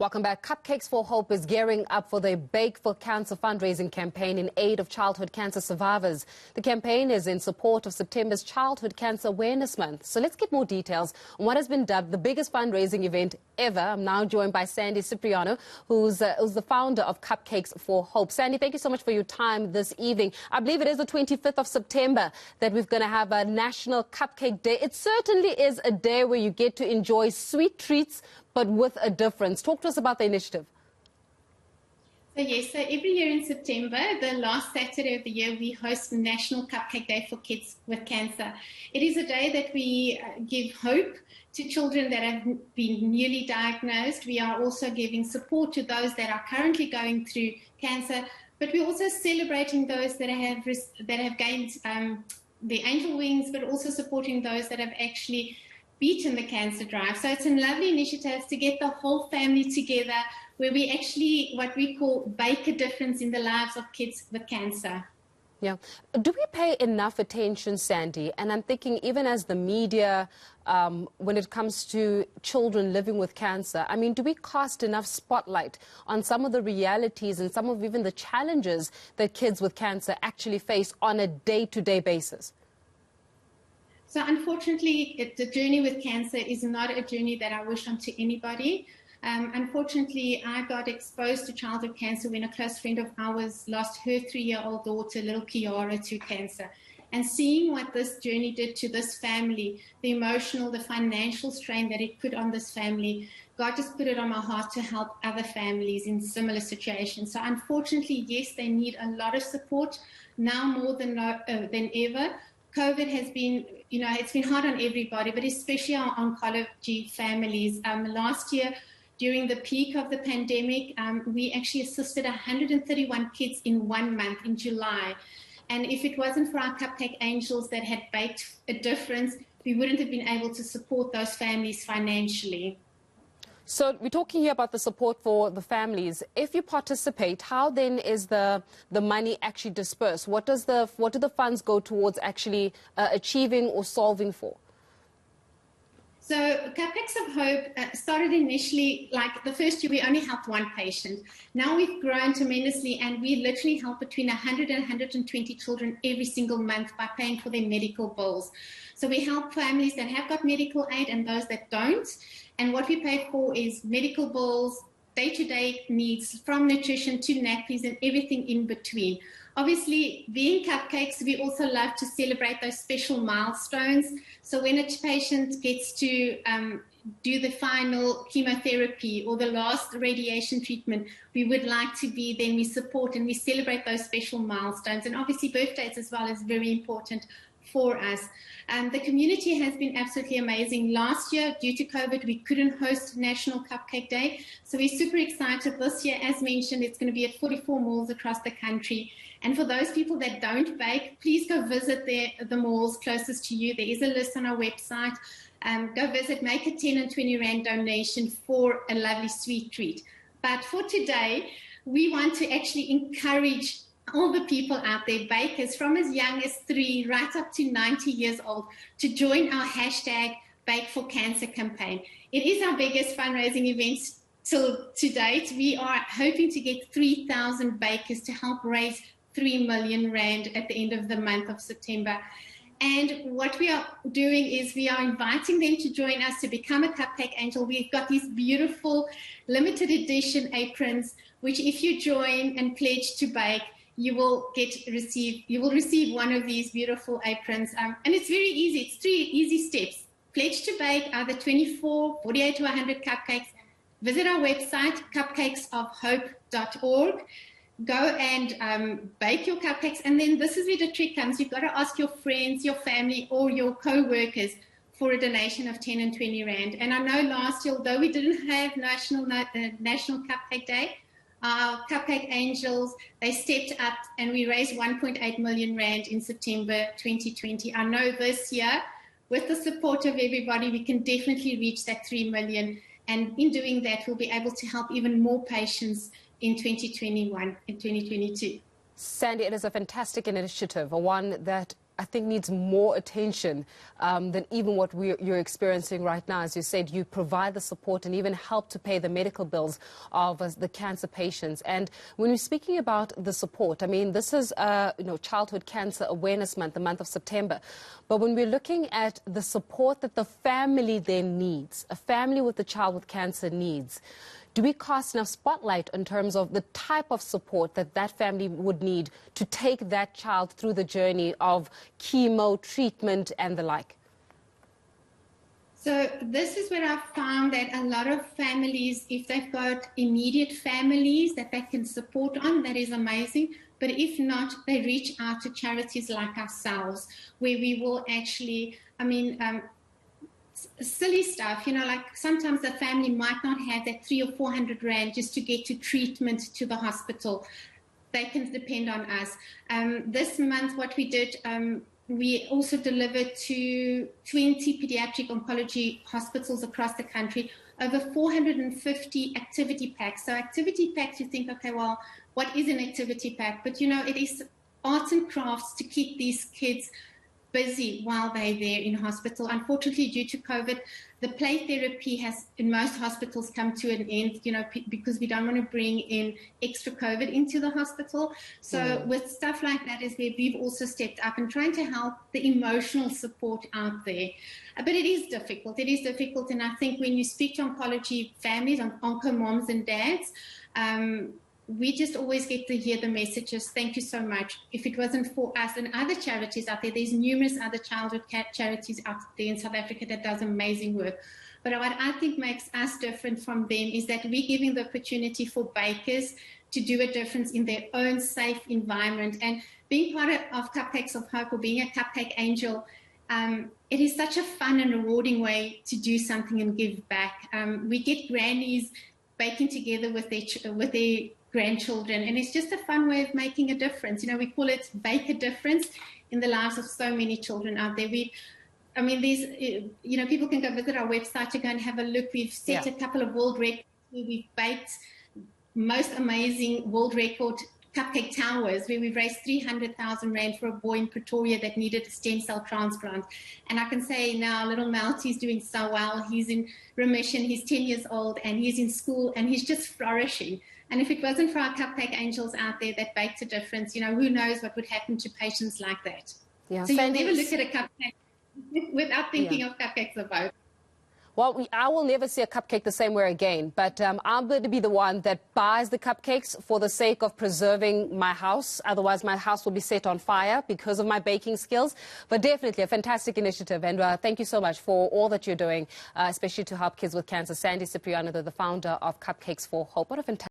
Welcome back. Cupcakes for Hope is gearing up for their Bake for Cancer fundraising campaign in aid of childhood cancer survivors. The campaign is in support of September's Childhood Cancer Awareness Month. So let's get more details on what has been dubbed the biggest fundraising event ever. I'm now joined by Sandy Cipriano, who's the founder of Cupcakes for Hope. Sandy, thank you so much for your time this evening. I believe it is the 25th of September that we're going to have a National Cupcake Day. It certainly is a day where you get to enjoy sweet treats, but with a difference. Talk to us about the initiative. So every year in September, the last Saturday of the year, we host National Cupcake Day for Kids with Cancer. It is a day that we give hope to children that have been newly diagnosed. We are also giving support to those that are currently going through cancer, but we're also celebrating those that have gained the angel wings, but also supporting those that have actually beaten the cancer drive. So it's a lovely initiative to get the whole family together, where we actually, what we call, bake a difference in the lives of kids with cancer. Yeah. Do we pay enough attention, Sandy? And I'm thinking, even as the media, when it comes to children living with cancer, I mean, do we cast enough spotlight on some of the realities and some of even the challenges that kids with cancer actually face on a day-to-day basis? So unfortunately, the journey with cancer is not a journey that I wish on to anybody. Unfortunately, I got exposed to childhood cancer when a close friend of ours lost her 3-year-old daughter, little Kiara, to cancer. And seeing what this journey did to this family, the emotional, the financial strain that it put on this family, God just put it on my heart to help other families in similar situations. So unfortunately, yes, they need a lot of support now more than ever. COVID has been, it's been hard on everybody, but especially our oncology families. Last year, during the peak of the pandemic, we actually assisted 131 kids in 1 month, in July. And if it wasn't for our Cupcake Angels that had baked a difference, we wouldn't have been able to support those families financially. So we're talking here about the support for the families. If you participate, how then is the money actually dispersed? What do the funds go towards actually achieving or solving for? So Cupcakes of Hope started initially, like the first year, we only helped one patient. Now we've grown tremendously, and we literally help between 100 and 120 children every single month by paying for their medical bills. So we help families that have got medical aid and those that don't. And what we pay for is medical bills, day-to-day needs, from nutrition to nappies and everything in between. Obviously, being Cupcakes, we also love to celebrate those special milestones. So when a patient gets to do the final chemotherapy or the last radiation treatment, we would like to be then, we support and we celebrate those special milestones. And obviously birthdays as well is very important for us. The community has been absolutely amazing. Last year, due to COVID, we couldn't host National Cupcake Day. So we're super excited. This year, as mentioned, it's going to be at 44 malls across the country. And for those people that don't bake, please go visit the malls closest to you. There is a list on our website. Go visit, make a 10 and 20 Rand donation for a lovely sweet treat. But for today, we want to actually encourage all the people out there, bakers from as young as 3 right up to 90 years old, to join our hashtag Bake for Cancer campaign. It is our biggest fundraising event to date. We are hoping to get 3,000 bakers to help raise 3 million Rand at the end of the month of September. And what we are doing is we are inviting them to join us to become a Cupcake Angel. We've got these beautiful limited edition aprons, which if you join and pledge to bake, you will receive one of these beautiful aprons. And it's very easy. It's 3 easy steps. Pledge to bake either 24, 48 or 100 cupcakes. Visit our website, cupcakesofhope.org. Go and bake your cupcakes. And then this is where the trick comes. You've got to ask your friends, your family, or your co-workers for a donation of 10 and 20 Rand. And I know last year, although we didn't have National Cupcake Day, our Cupcake Angels, they stepped up and we raised 1.8 million Rand in September 2020. I know this year, with the support of everybody, we can definitely reach that 3 million. And in doing that, we'll be able to help even more patients in 2021 and 2022. Sandy, it is a fantastic initiative, one that I think, needs more attention than even what you're experiencing right now. As you said, you provide the support and even help to pay the medical bills of the cancer patients. And when we're speaking about the support, I mean, this is Childhood Cancer Awareness Month, the month of September. But when we're looking at the support that the family then needs, a family with a child with cancer needs, do we cast enough spotlight in terms of the type of support that that family would need to take that child through the journey of chemo, treatment, and the like? So this is where I've found that a lot of families, if they've got immediate families that they can support on, that is amazing. But if not, they reach out to charities like ourselves, where we will actually, silly stuff, like sometimes the family might not have that 300 or 400 rand just to get to treatment to the hospital. They can depend on us. This month, what we did, we also delivered to 20 pediatric oncology hospitals across the country over 450 activity packs. So activity packs, you think, okay, well, what is an activity pack? But, it is arts and crafts to keep these kids busy while they're there in hospital. Unfortunately, due to COVID, the play therapy has, in most hospitals, come to an end, because we don't want to bring in extra COVID into the hospital. So with stuff like that is where we've also stepped up and trying to help the emotional support out there. But it is difficult. It is difficult. And I think when you speak to oncology families, onco moms and dads, we just always get to hear the messages, thank you so much. If it wasn't for us and other charities out there, there's numerous other childhood charities out there in South Africa that does amazing work. But what I think makes us different from them is that we're giving the opportunity for bakers to do a difference in their own safe environment. And being part of Cupcakes of Hope, or being a cupcake angel, it is such a fun and rewarding way to do something and give back. We get grannies baking together with their grandchildren, and it's just a fun way of making a difference. We call it Bake a Difference in the lives of so many children out there. People can go visit our website to go and have a look. We've set a couple of world records where we've baked most amazing world record cupcake towers, where we've raised 300,000 rand for a boy in Pretoria that needed a stem cell transplant. And I can say now, little Melty's doing so well. He's in remission. He's 10 years old and he's in school and he's just flourishing. And if it wasn't for our cupcake angels out there that baked a difference, who knows what would happen to patients like that. Yeah. So you'll never look at a cupcake without thinking of Cupcakes of Hope. Well, I will never see a cupcake the same way again, but I'm going to be the one that buys the cupcakes for the sake of preserving my house. Otherwise, my house will be set on fire because of my baking skills. But definitely a fantastic initiative, and thank you so much for all that you're doing, especially to help kids with cancer. Sandy Cipriano, the founder of CupCakes for Hope. What a fantastic